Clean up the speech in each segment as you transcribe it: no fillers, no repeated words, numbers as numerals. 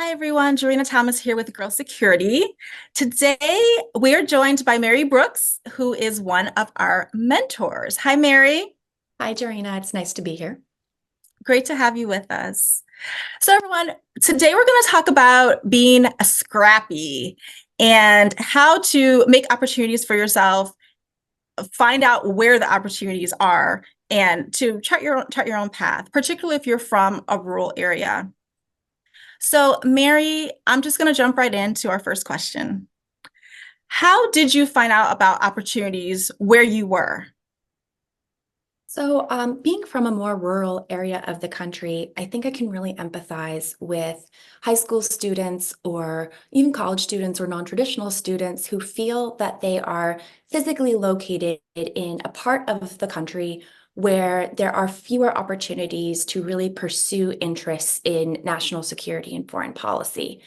Hi everyone, Jorhena Thomas here with Girl Security. Today we are joined by Mary Brooks, who is one of our mentors. Hi Mary, Hi, Jorhena. It's nice to be here. great to have you with us. So everyone, today we're going to talk about being a scrappy and how to make opportunities for yourself, find out where the opportunities are, and to chart your own path, particularly if you're from a rural area. So, Mary, I'm just going to jump right into our first question. How did you find out about opportunities where you were? Being from a more rural area of the country, I think I can really empathize with high school students or even college students or non-traditional students who feel that they are physically located in a part of the country where there are fewer opportunities to really pursue interests in national security and foreign policy.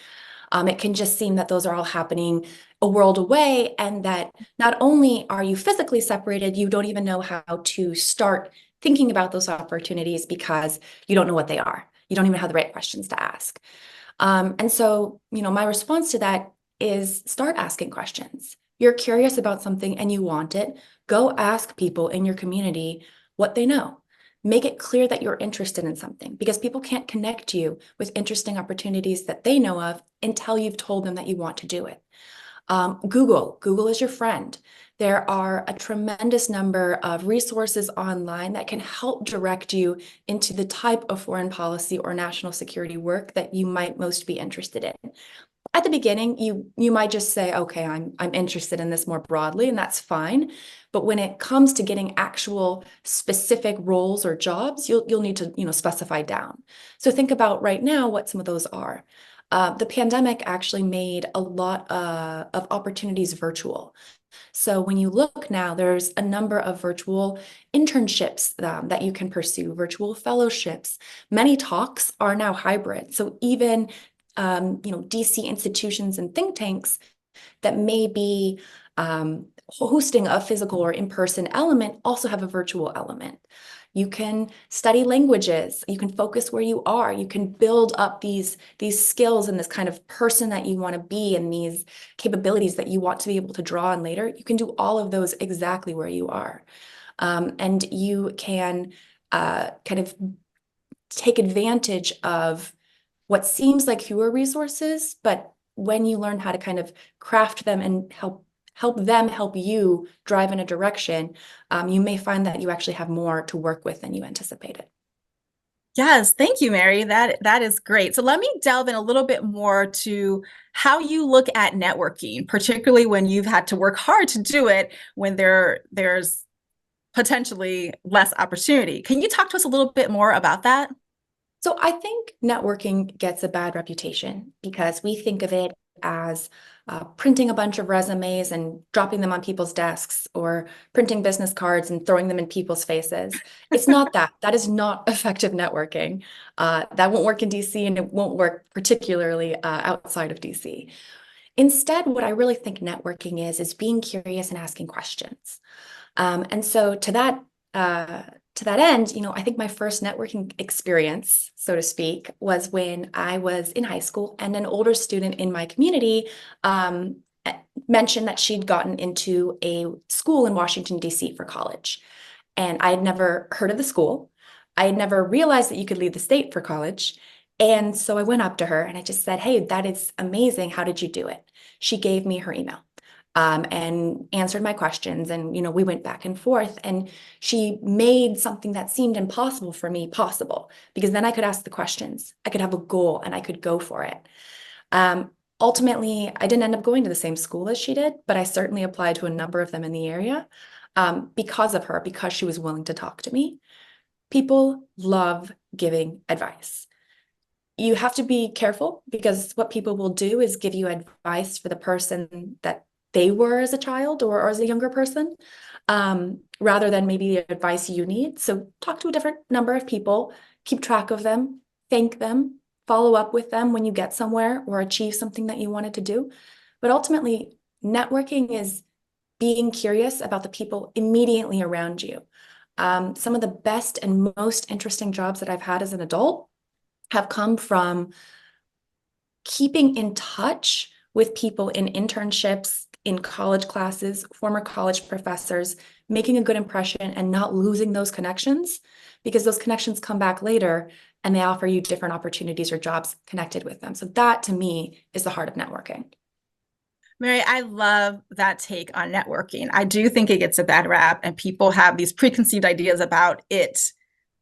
It can just seem that those are all happening a world away, and that not only are you physically separated, you don't even know how to start thinking about those opportunities because you don't know what they are. You don't even have the right questions to ask. My response to that is start asking questions. You're curious about something and you want it, go ask people in your community what they know. Make it clear that you're interested in something because people can't connect you with interesting opportunities that they know of until you've told them that you want to do it. Google is your friend. There are a tremendous number of resources online that can help direct you into the type of foreign policy or national security work that you might most be interested in. At the beginning, you might just say, okay, I'm interested in this more broadly, and that's fine. But when it comes to getting actual specific roles or jobs, you'll need to, specify down. So think about right now what some of those are. The pandemic actually made a lot of opportunities virtual. So when you look now, there's a number of virtual internships that you can pursue, virtual fellowships. Many talks are now hybrid. So even DC institutions and think tanks that may be hosting a physical or in-person element also have a virtual element. You can study languages. You can focus where you are. You can build up these skills and this kind of person that you want to be and these capabilities that you want to be able to draw on later. You can do all of those exactly where you are. And you can kind of take advantage of what seems like fewer resources, but when you learn how to kind of craft them and help them help you drive in a direction, you may find that you actually have more to work with than you anticipated. Yes, thank you, Mary. That is great. So let me delve in a little bit more to how you look at networking, particularly when you've had to work hard to do it when there's potentially less opportunity. Can you talk to us a little bit more about that? So I think networking gets a bad reputation because we think of it as printing a bunch of resumes and dropping them on people's desks or printing business cards and throwing them in people's faces. It's not that. That is not effective networking. That won't work in DC and it won't work particularly outside of DC. Instead, what I really think networking is being curious and asking questions. And so to that end, I think my first networking experience, so to speak, was when I was in high school and an older student in my community mentioned that she'd gotten into a school in Washington, D.C. for college. And I had never heard of the school. I had never realized that you could leave the state for college. And so I went up to her and I just said, "Hey, that is amazing. How did you do it?" She gave me her email and answered my questions. And, we went back and forth. And she made something that seemed impossible for me possible because then I could ask the questions. I could have a goal and I could go for it. Ultimately, I didn't end up going to the same school as she did, but I certainly applied to a number of them in the area because of her, because she was willing to talk to me. People love giving advice. You have to be careful because what people will do is give you advice for the person that they were as a child or as a younger person, rather than maybe the advice you need. So talk to a different number of people, keep track of them, thank them, follow up with them when you get somewhere or achieve something that you wanted to do. But ultimately, networking is being curious about the people immediately around you. Some of the best and most interesting jobs that I've had as an adult have come from keeping in touch with people in internships, in college classes, former college professors, making a good impression and not losing those connections, because those connections come back later and they offer you different opportunities or jobs connected with them. So that, to me, is the heart of networking. Mary, I love that take on networking. I do think it gets a bad rap, and people have these preconceived ideas about it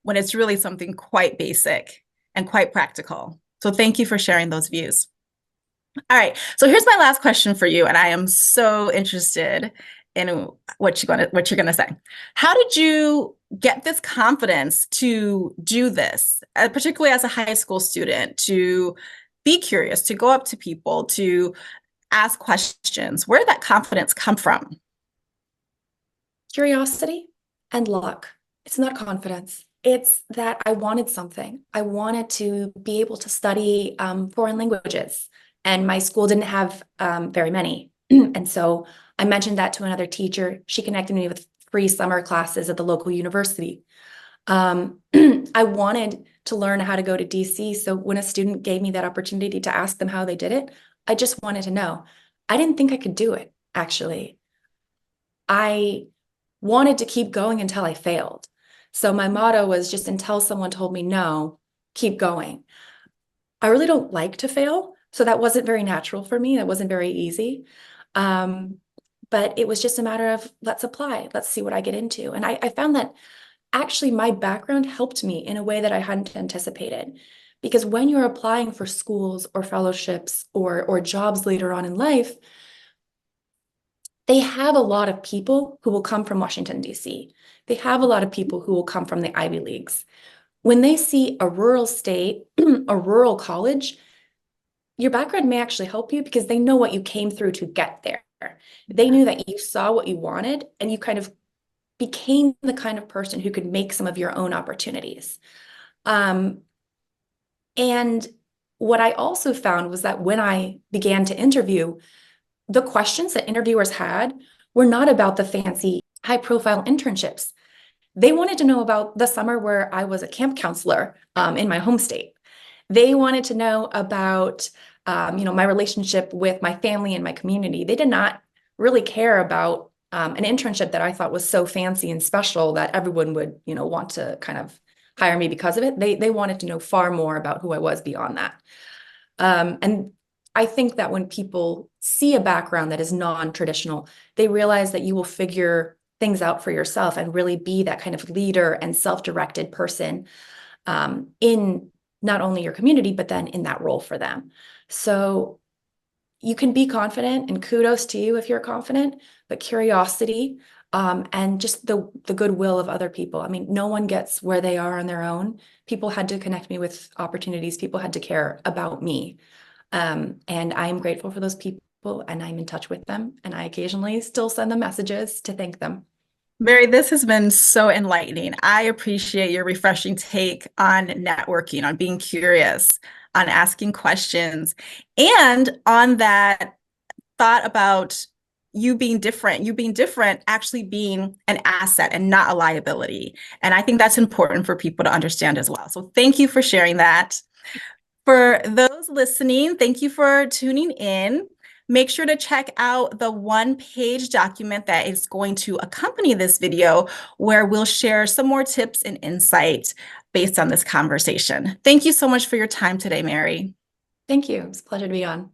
when it's really something quite basic and quite practical. So thank you for sharing those views. All right, so here's my last question for you, and I am so interested in what you're gonna say. How did you get this confidence to do this, particularly as a high school student, to be curious, to go up to people, to ask questions? Where did that confidence come from? Curiosity and luck. It's not confidence. It's that I wanted something. I wanted to be able to study foreign languages, and my school didn't have very many. And so I mentioned that to another teacher. She connected me with free summer classes at the local university. I wanted to learn how to go to DC. So when a student gave me that opportunity to ask them how they did it, I just wanted to know. I didn't think I could do it, actually. I wanted to keep going until I failed. So my motto was just until someone told me no, keep going. I really don't like to fail, so that wasn't very natural for me. That wasn't very easy. But it was just a matter of let's apply, let's see what I get into. And I found that actually my background helped me in a way that I hadn't anticipated. Because when you're applying for schools or fellowships or jobs later on in life, they have a lot of people who will come from Washington, D.C. They have a lot of people who will come from the Ivy Leagues. When they see a rural state, a rural college, your background may actually help you because they know what you came through to get there. They knew that you saw what you wanted and you kind of became the kind of person who could make some of your own opportunities. And what I also found was that when I began to interview, the questions that interviewers had were not about the fancy, high-profile internships. They wanted to know about the summer where I was a camp counselor in my home state. They wanted to know about, my relationship with my family and my community. They did not really care about an internship that I thought was so fancy and special that everyone would, want to kind of hire me because of it. They wanted to know far more about who I was beyond that. And I think that when people see a background that is non-traditional, they realize that you will figure things out for yourself and really be that kind of leader and self-directed person in not only your community, but then in that role for them. So you can be confident, and kudos to you if you're confident, but curiosity and just the goodwill of other people. I mean, no one gets where they are on their own. People had to connect me with opportunities. People had to care about me. And I'm grateful for those people, and I'm in touch with them. And I occasionally still send them messages to thank them. Mary, this has been so enlightening. I appreciate your refreshing take on networking, on being curious, on asking questions, and on that thought about you being different actually being an asset and not a liability. And I think that's important for people to understand as well. So thank you for sharing that. For those listening, thank you for tuning in. Make sure to check out the one-page document that is going to accompany this video, where we'll share some more tips and insight based on this conversation. Thank you so much for your time today, Mary. Thank you. It's a pleasure to be on.